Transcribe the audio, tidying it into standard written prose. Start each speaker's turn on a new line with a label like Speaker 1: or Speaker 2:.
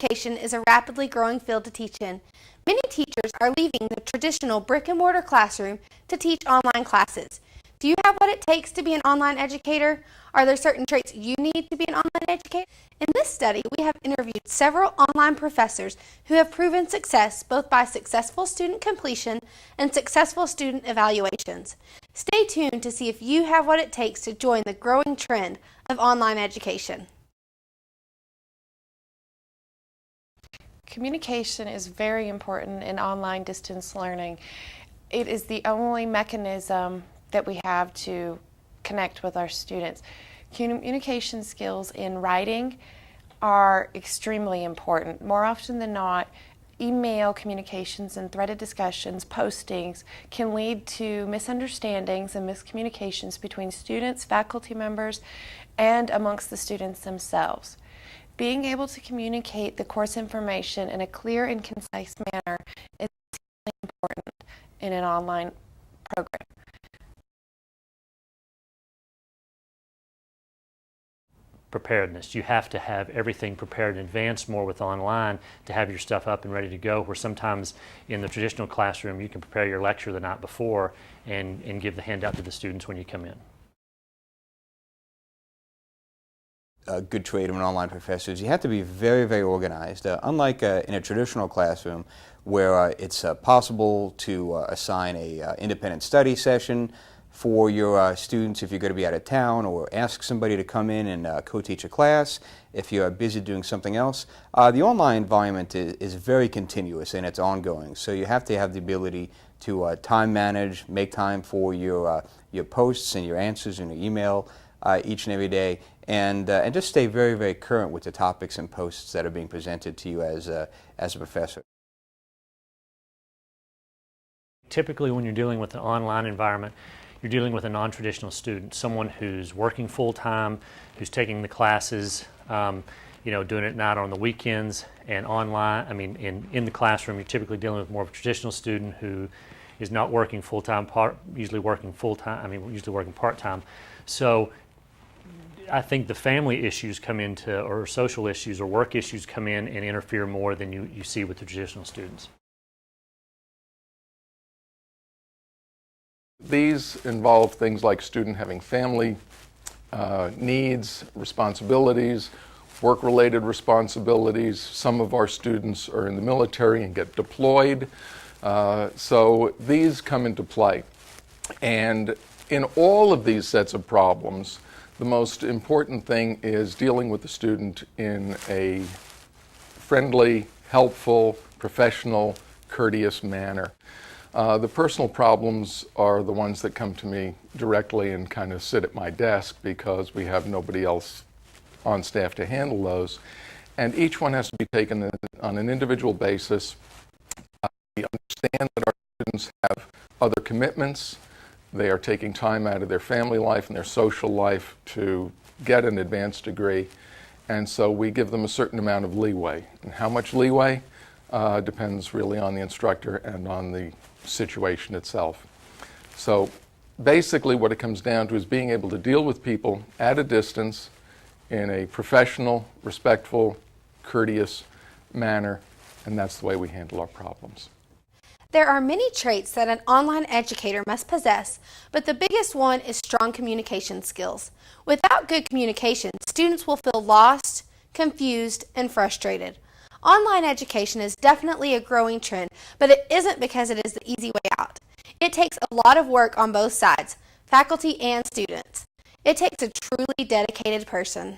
Speaker 1: education is a rapidly growing field to teach in. Many teachers are leaving the traditional brick-and-mortar classroom to teach online classes. Do you have what it takes to be an online educator? Are there certain traits you need to be an online educator? In this study, we have interviewed several online professors who have proven success both by successful student completion and successful student evaluations. Stay tuned to see if you have what it takes to join the growing trend of online education.
Speaker 2: Communication is very important in online distance learning. It is the only mechanism that we have to connect with our students. Communication skills in writing are extremely important. More often than not, email communications and threaded discussions, postings, can lead to misunderstandings and miscommunications between students, faculty members, and amongst the students themselves. Being able to communicate the course information in a clear and concise manner is extremely important in an online program.
Speaker 3: Preparedness. You have to have everything prepared in advance, more with online, to have your stuff up and ready to go, where sometimes in the traditional classroom you can prepare your lecture the night before and give the handout to the students when you come in.
Speaker 4: A good trait of an online professor is you have to be very, very organized. Unlike in a traditional classroom where it's possible to assign a independent study session for your students if you're going to be out of town, or ask somebody to come in and co-teach a class if you're busy doing something else. The online environment is very continuous and it's ongoing, so you have to have the ability to time manage, make time for your posts and your answers and your email each and every day, and just stay very, very current with the topics and posts that are being presented to you as a professor.
Speaker 3: Typically when you're dealing with an online environment, you're dealing with a non-traditional student, someone who's working full-time, who's taking the classes, doing it at night or on the weekends, and online. I mean, in the classroom, you're typically dealing with more of a traditional student who is not working full-time, usually working part-time. So I think the family issues come into, or social issues or work issues come in and interfere more than you see with the traditional students.
Speaker 5: These involve things like student having family needs, responsibilities, work-related responsibilities. Some of our students are in the military and get deployed. So these come into play. And in all of these sets of problems, the most important thing is dealing with the student in a friendly, helpful, professional, courteous manner. The personal problems are the ones that come to me directly and kind of sit at my desk because we have nobody else on staff to handle those. And each one has to be taken on an individual basis. We understand that our students have other commitments. They are taking time out of their family life and their social life to get an advanced degree. And so we give them a certain amount of leeway. And how much leeway depends really on the instructor and on the situation itself. So basically what it comes down to is being able to deal with people at a distance in a professional, respectful, courteous manner, and that's the way we handle our problems.
Speaker 1: There are many traits that an online educator must possess, but the biggest one is strong communication skills. Without good communication, students will feel lost, confused, and frustrated. Online education is definitely a growing trend, but it isn't because it is the easy way out. It takes a lot of work on both sides, faculty and students. It takes a truly dedicated person.